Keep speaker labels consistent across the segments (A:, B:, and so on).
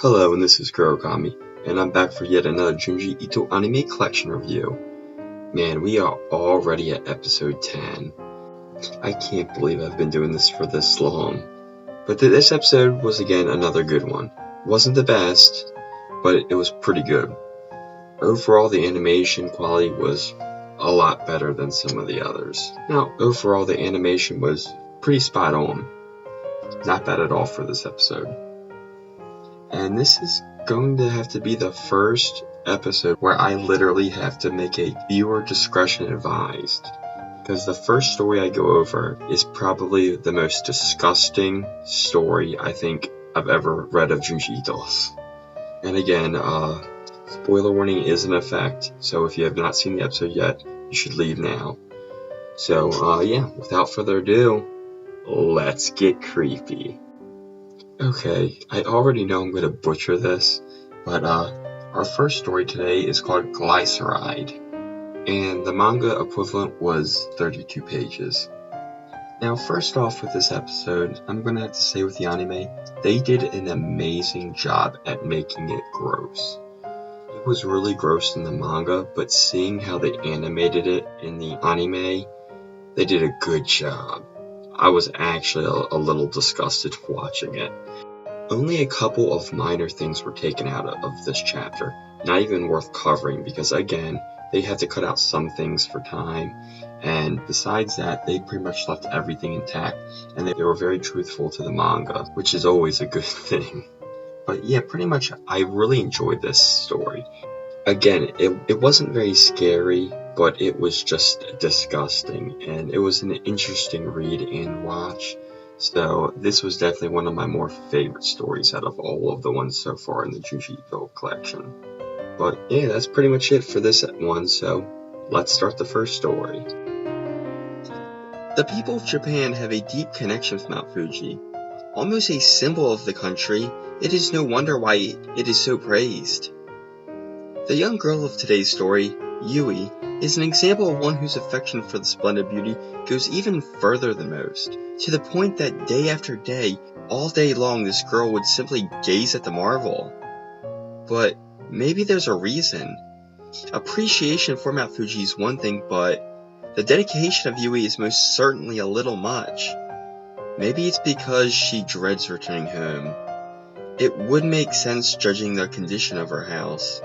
A: Hello, and this is Kurogami, and I'm back for yet another Junji Ito Anime Collection review. Man, we are already at episode 10. I can't believe I've been doing this for this long. But this episode was again another good one. Wasn't the best, but it was pretty good. Overall, the animation quality was a lot better than some of the others. Now, overall, the animation was pretty spot on. Not bad at all for this episode. And this is going to have to be the first episode where I literally have to make a viewer discretion advised. Because the first story I go over is probably the most disgusting story I think I've ever read of Junji Ito's. And again, spoiler warning is in effect, so if you have not seen the episode yet, you should leave now. So, yeah, without further ado, let's get creepy. Okay, I already know I'm going to butcher this, but our first story today is called Glyceride, and the manga equivalent was 32 pages. Now, first off with this episode, I'm going to have to say with the anime, they did an amazing job at making it gross. It was really gross in the manga, but seeing how they animated it in the anime, they did a good job. I was actually a little disgusted watching it. Only a couple of minor things were taken out of this chapter, not even worth covering because again, they had to cut out some things for time, and besides that, they pretty much left everything intact, and they were very truthful to the manga, which is always a good thing. But yeah, pretty much I really enjoyed this story. Again, it wasn't very scary, but it was just disgusting, and it was an interesting read and watch. So this was definitely one of my more favorite stories out of all of the ones so far in the Junji Ito collection. But yeah, that's pretty much it for this one, so let's start the first story. The people of Japan have a deep connection with Mount Fuji. Almost a symbol of the country, it is no wonder why it is so praised. The young girl of today's story, Yui, is an example of one whose affection for the splendid beauty goes even further than most, to the point that day after day, all day long, this girl would simply gaze at the marvel. But maybe there's a reason. Appreciation for Mount Fuji is one thing, but the dedication of Yui is most certainly a little much. Maybe it's because she dreads returning home. It would make sense judging the condition of her house.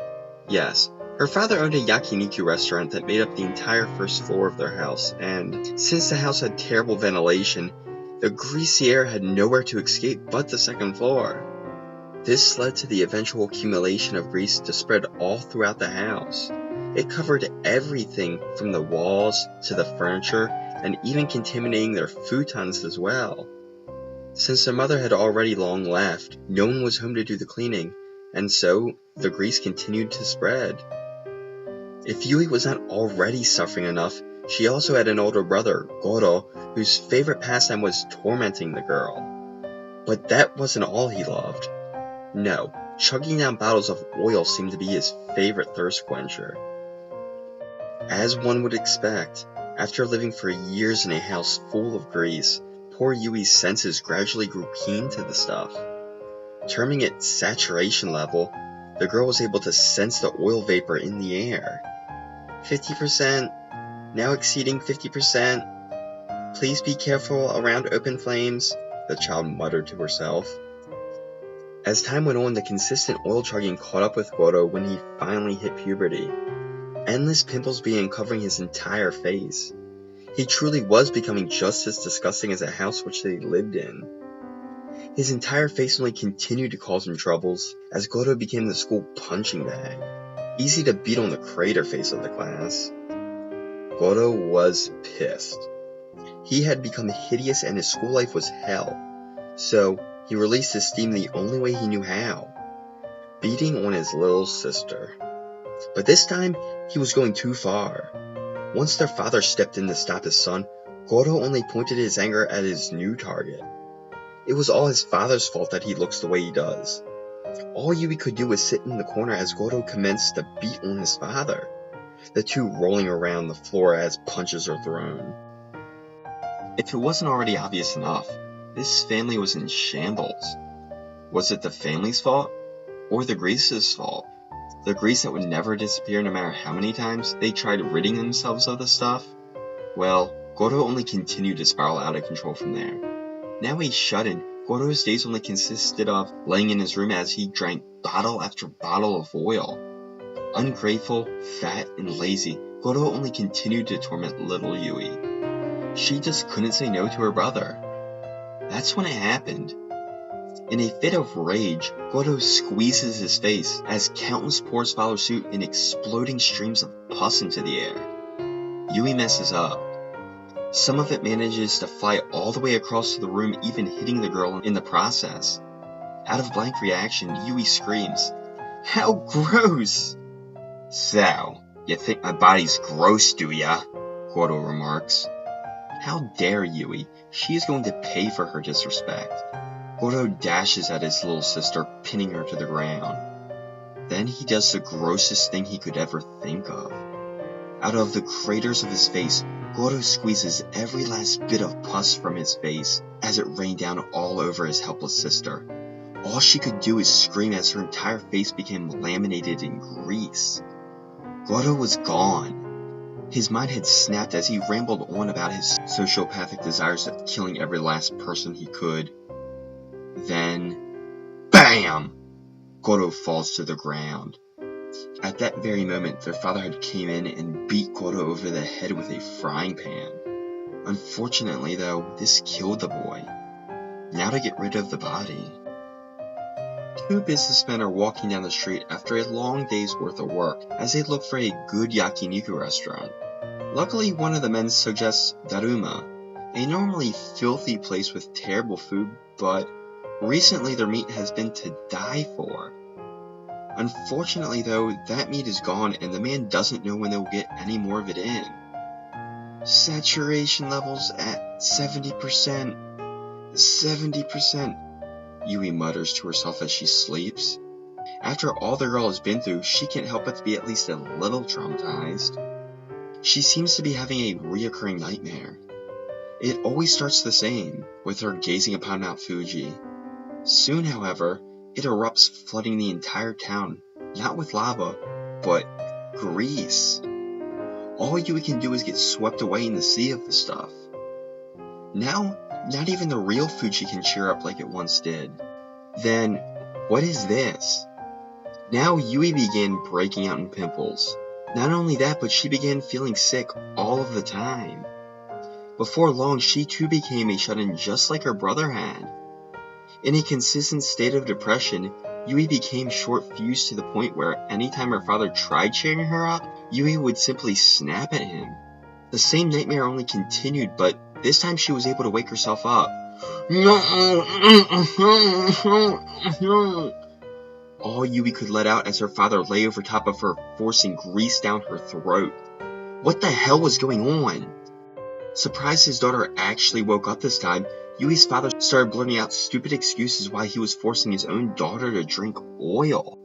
A: Yes, her father owned a yakiniku restaurant that made up the entire first floor of their house, and since the house had terrible ventilation, the greasy air had nowhere to escape but the second floor. This led to the eventual accumulation of grease to spread all throughout the house. It covered everything from the walls to the furniture, and even contaminating their futons as well. Since their mother had already long left, no one was home to do the cleaning, and so the grease continued to spread. If Yui was not already suffering enough, she also had an older brother, Goro, whose favorite pastime was tormenting the girl. But that wasn't all he loved. No, chugging down bottles of oil seemed to be his favorite thirst quencher. As one would expect, after living for years in a house full of grease, poor Yui's senses gradually grew keen to the stuff. Terming it saturation level, the girl was able to sense the oil vapor in the air. 50%, now exceeding 50%. Please be careful around open flames, the child muttered to herself. As time went on, the consistent oil chugging caught up with Goro when he finally hit puberty. Endless pimples began covering his entire face. He truly was becoming just as disgusting as the house which they lived in. His entire face only continued to cause him troubles, as Goro became the school punching bag, easy to beat on the crater face of the class. Goro was pissed. He had become hideous and his school life was hell, so he released his steam the only way he knew how, beating on his little sister. But this time, he was going too far. Once their father stepped in to stop his son, Goro only pointed his anger at his new target. It was all his father's fault that he looks the way he does. All Yui could do was sit in the corner as Goro commenced to beat on his father, the two rolling around the floor as punches are thrown. If it wasn't already obvious enough, this family was in shambles. Was it the family's fault? or the grease's fault. The grease that would never disappear no matter how many times they tried ridding themselves of the stuff? Well, Goro only continued to spiral out of control from there. Now he's shut-in, Goro's days only consisted of laying in his room as he drank bottle after bottle of oil. Ungrateful, fat, and lazy, Goro only continued to torment little Yui. She just couldn't say no to her brother. That's when it happened. In a fit of rage, Goro squeezes his face as countless pores follow suit in exploding streams of pus into the air. Yui messes up. Some of it manages to fly all the way across the room, even hitting the girl in the process. Out of blank reaction, Yui screams, "How gross!" "So, you think my body's gross, do ya?" Goro remarks. How dare Yui? She is going to pay for her disrespect. Goro dashes at his little sister, pinning her to the ground. Then he does the grossest thing he could ever think of. Out of the craters of his face, Goro squeezes every last bit of pus from his face as it rained down all over his helpless sister. All she could do is scream as her entire face became laminated in grease. Goro was gone. His mind had snapped as he rambled on about his sociopathic desires of killing every last person he could. Then, BAM! Goro falls to the ground. At that very moment, their father had came in and beat Goro over the head with a frying pan. Unfortunately, though, this killed the boy. Now to get rid of the body. Two businessmen are walking down the street after a long day's worth of work as they look for a good yakiniku restaurant. Luckily, one of the men suggests Daruma, a normally filthy place with terrible food, but recently their meat has been to die for. Unfortunately, though, that meat is gone and the man doesn't know when they'll get any more of it in. Saturation levels at 70%. 70%. Yui mutters to herself as she sleeps. After all the girl has been through, she can't help but to be at least a little traumatized. She seems to be having a reoccurring nightmare. It always starts the same, with her gazing upon Mount Fuji. Soon, however, it erupts, flooding the entire town, not with lava, but grease. All Yui can do is get swept away in the sea of the stuff. Now, not even the real Fuji can cheer up like it once did. Then, what is this? Now Yui began breaking out in pimples. Not only that, but she began feeling sick all of the time. Before long, she too became a shut-in just like her brother had. In a consistent state of depression, Yui became short-fused to the point where anytime her father tried cheering her up, Yui would simply snap at him. The same nightmare only continued, but this time she was able to wake herself up. All Yui could let out as her father lay over top of her, forcing grease down her throat. What the hell was going on? Surprised his daughter actually woke up this time, Yui's father started blurting out stupid excuses why he was forcing his own daughter to drink oil.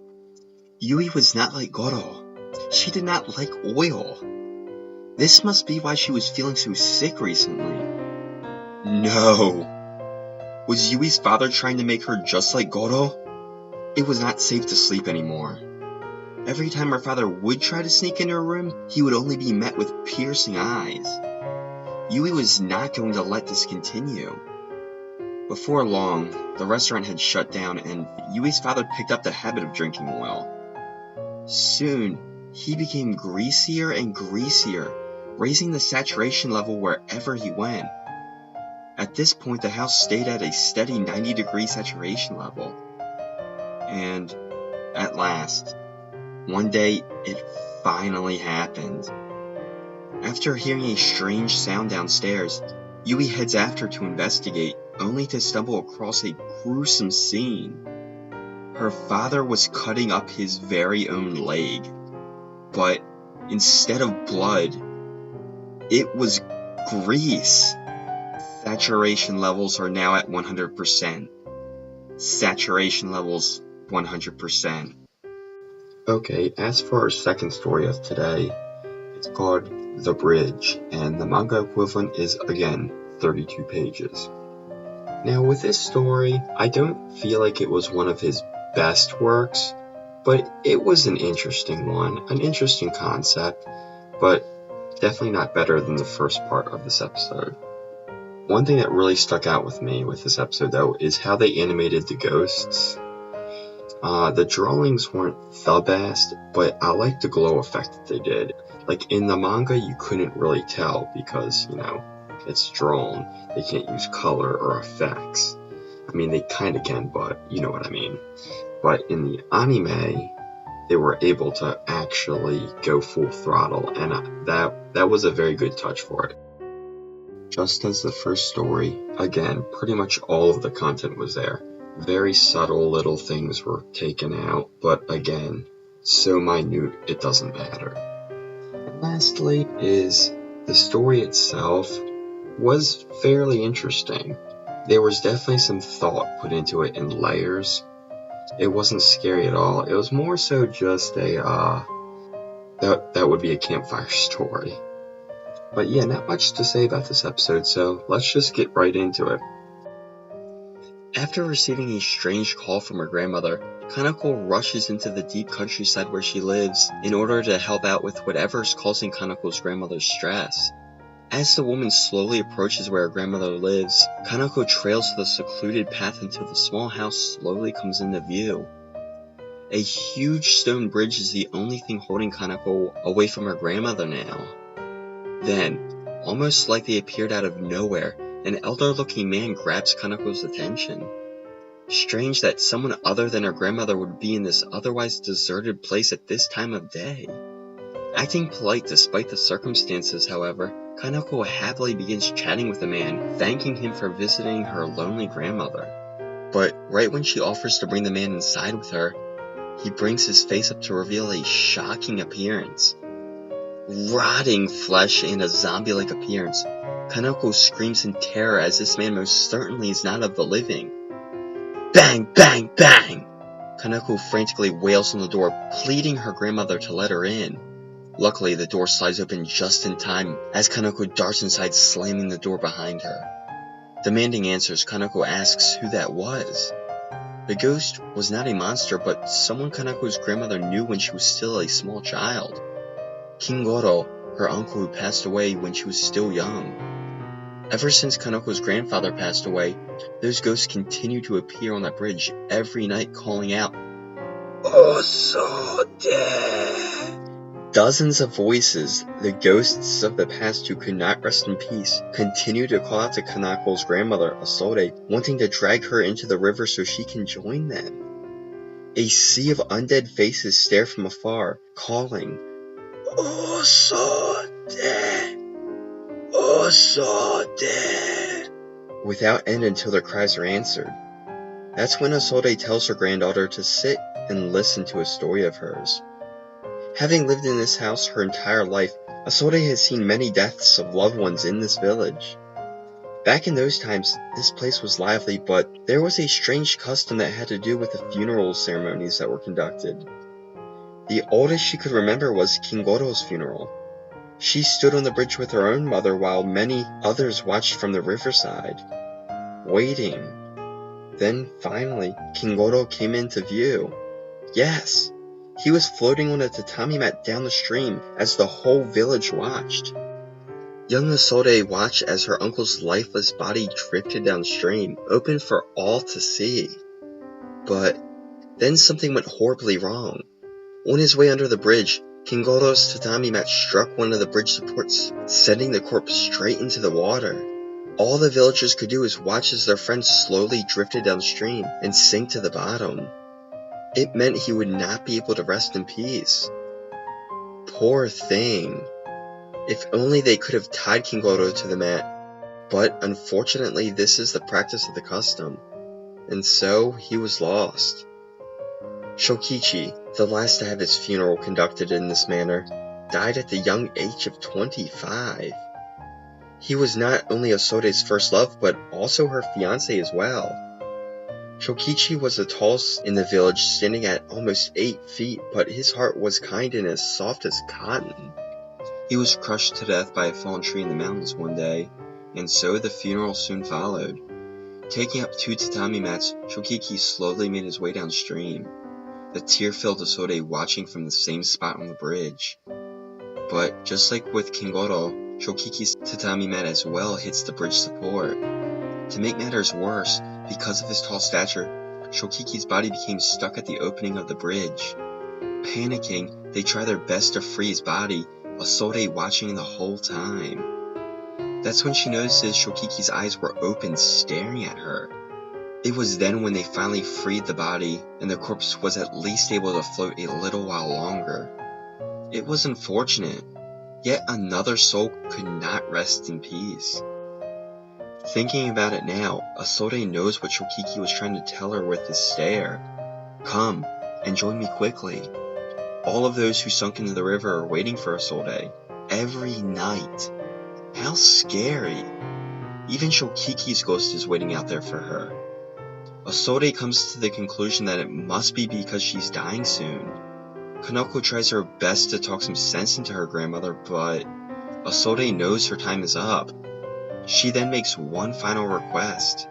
A: Yui was not like Goro. She did not like oil. This must be why she was feeling so sick recently. No. Was Yui's father trying to make her just like Goro? It was not safe to sleep anymore. Every time her father would try to sneak into her room, he would only be met with piercing eyes. Yui was not going to let this continue. Before long, the restaurant had shut down and Yui's father picked up the habit of drinking oil. Soon, he became greasier and greasier, raising the saturation level wherever he went. At this point, the house stayed at a steady 90-degree saturation level. And, at last, one day, it finally happened. After hearing a strange sound downstairs, Yui heads after to investigate, only to stumble across a gruesome scene. Her father was cutting up his very own leg, but instead of blood, it was grease. Saturation levels are now at 100%. Saturation levels 100%. Okay, as for our second story of today, it's called The Bridge, and the manga equivalent is, again, 32 pages. Now, with this story, I don't feel like it was one of his best works, but it was an interesting one, an interesting concept, but definitely not better than the first part of this episode. One thing that really stuck out with me with this episode, though, is how they animated the ghosts. The drawings weren't the best, but I liked the glow effect that they did. Like, in the manga, you couldn't really tell because, it's drawn. They can't use color or effects. I mean, they kinda can, but you know what I mean. But in the anime, they were able to actually go full throttle, and that was a very good touch for it. Just as the first story, again, pretty much all of the content was there. Very subtle little things were taken out, but again, so minute it doesn't matter. And lastly is the story itself was fairly interesting. There was definitely some thought put into it in layers. It wasn't scary at all. It was more so just that would be a campfire story. But yeah, not much to say about this episode, so let's just get right into it. After receiving a strange call from her grandmother, Kanako rushes into the deep countryside where she lives in order to help out with whatever's causing Kanako's grandmother's stress. As the woman slowly approaches where her grandmother lives, Kanako trails the secluded path until the small house slowly comes into view. A huge stone bridge is the only thing holding Kanako away from her grandmother now. Then, almost like they appeared out of nowhere, an elder-looking man grabs Kanako's attention. Strange that someone other than her grandmother would be in this otherwise deserted place at this time of day. Acting polite despite the circumstances, however, Kanako happily begins chatting with the man, thanking him for visiting her lonely grandmother. But right when she offers to bring the man inside with her, he brings his face up to reveal a shocking appearance. Rotting flesh and a zombie-like appearance, Kanako screams in terror as this man most certainly is not of the living. Bang! Bang! Bang! Kanako frantically wails on the door, pleading her grandmother to let her in. Luckily, the door slides open just in time as Kanako darts inside, slamming the door behind her. Demanding answers, Kanako asks who that was. The ghost was not a monster, but someone Kanako's grandmother knew when she was still a small child. Kingoro, her uncle who passed away when she was still young. Ever since Kanako's grandfather passed away, those ghosts continue to appear on that bridge every night, calling out, Osode! Dozens of voices, the ghosts of the past who could not rest in peace, continue to call out to Kanako's grandmother, Osode, wanting to drag her into the river so she can join them. A sea of undead faces stare from afar, calling, Osode! Osode! Without end until their cries are answered. That's when Osode tells her granddaughter to sit and listen to a story of hers. Having lived in this house her entire life, Osode has seen many deaths of loved ones in this village. Back in those times, this place was lively, but there was a strange custom that had to do with the funeral ceremonies that were conducted. The oldest she could remember was Kingoro's funeral. She stood on the bridge with her own mother while many others watched from the riverside, waiting. Then, finally, Kingoro came into view. Yes! He was floating on a tatami mat down the stream as the whole village watched. Young Osode watched as her uncle's lifeless body drifted downstream, open for all to see. But then something went horribly wrong. On his way under the bridge, Kingoro's tatami mat struck one of the bridge supports, sending the corpse straight into the water. All the villagers could do was watch as their friend slowly drifted downstream and sank to the bottom. It meant he would not be able to rest in peace. Poor thing. If only they could have tied Kingoro to the mat. But unfortunately, this is the practice of the custom. And so, he was lost. Shokichi, the last to have his funeral conducted in this manner, died at the young age of 25. He was not only Osode's first love, but also her fiancé as well. Shokichi was the tallest in the village, standing at almost 8 feet, but his heart was kind and as soft as cotton. He was crushed to death by a fallen tree in the mountains one day, and so the funeral soon followed. Taking up 2 tatami mats, Shokiki slowly made his way downstream, the tear-filled Asode watching from the same spot on the bridge. But just like with Kingoro, Shokiki's tatami mat as well hits the bridge support. To make matters worse, because of his tall stature, Shokiki's body became stuck at the opening of the bridge. Panicking, they try their best to free his body, Asode watching the whole time. That's when she notices Shokiki's eyes were open, staring at her. It was then when they finally freed the body, and the corpse was at least able to float a little while longer. It was unfortunate, yet another soul could not rest in peace. Thinking about it now, Asode knows what Shokiki was trying to tell her with his stare. Come, and join me quickly. All of those who sunk into the river are waiting for Asode, every night. How scary! Even Shokiki's ghost is waiting out there for her. Asode comes to the conclusion that it must be because she's dying soon. Kanako tries her best to talk some sense into her grandmother, but Asode knows her time is up. She then makes one final request: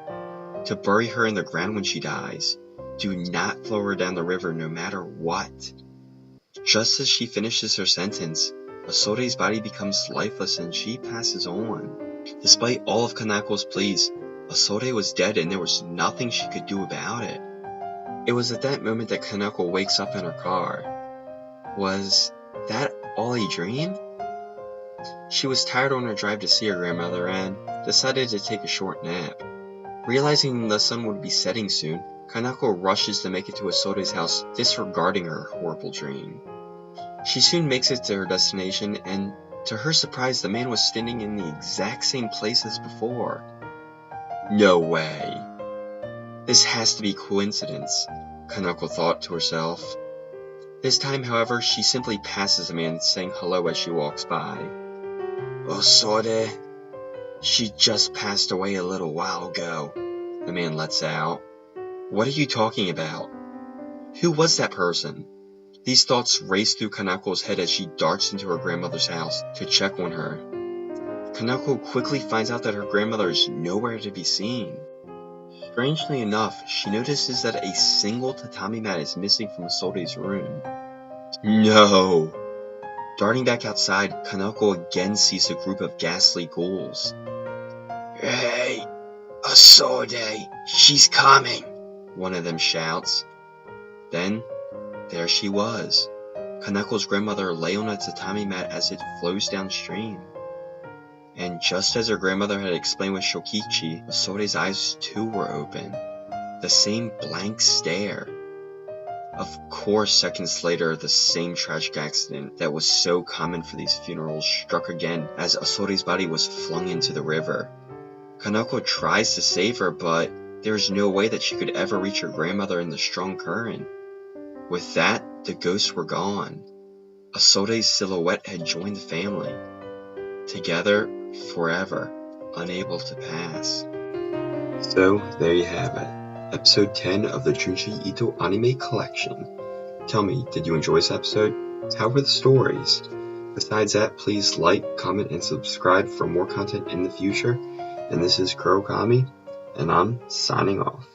A: to bury her in the ground when she dies. Do not throw her down the river no matter what. Just as she finishes her sentence, Asode's body becomes lifeless and she passes on. Despite all of Kanako's pleas, Asode was dead and there was nothing she could do about it. It was at that moment that Kanako wakes up in her car. Was that all a dream? She was tired on her drive to see her grandmother and decided to take a short nap. Realizing the sun would be setting soon, Kanako rushes to make it to Asode's house, disregarding her horrible dream. She soon makes it to her destination, and to her surprise, the man was standing in the exact same place as before. No way. This has to be coincidence, Kanako thought to herself. This time, however, she simply passes the man, saying hello as she walks by. Asode, she just passed away a little while ago, the man lets out. What are you talking about? Who was that person? These thoughts race through Kanako's head as she darts into her grandmother's house to check on her. Kanako quickly finds out that her grandmother is nowhere to be seen. Strangely enough, she notices that a single tatami mat is missing from Asode's room. No! Darting back outside, Kanako again sees a group of ghastly ghouls. Hey, Asode, she's coming! One of them shouts. Then, there she was. Kanako's grandmother lay on a tatami mat as it flows downstream. And just as her grandmother had explained with Shokichi, Asode's eyes too were open. The same blank stare. Of course, seconds later, the same tragic accident that was so common for these funerals struck again as Asode's body was flung into the river. Kanako tries to save her, but there is no way that she could ever reach her grandmother in the strong current. With that, the ghosts were gone. Asode's silhouette had joined the family. Together, forever, unable to pass. So, there you have it. Episode 10 of the Junji Ito Anime Collection. Tell me, did you enjoy this episode? How were the stories? Besides that, please like, comment, and subscribe for more content in the future. And this is Kurokami, and I'm signing off.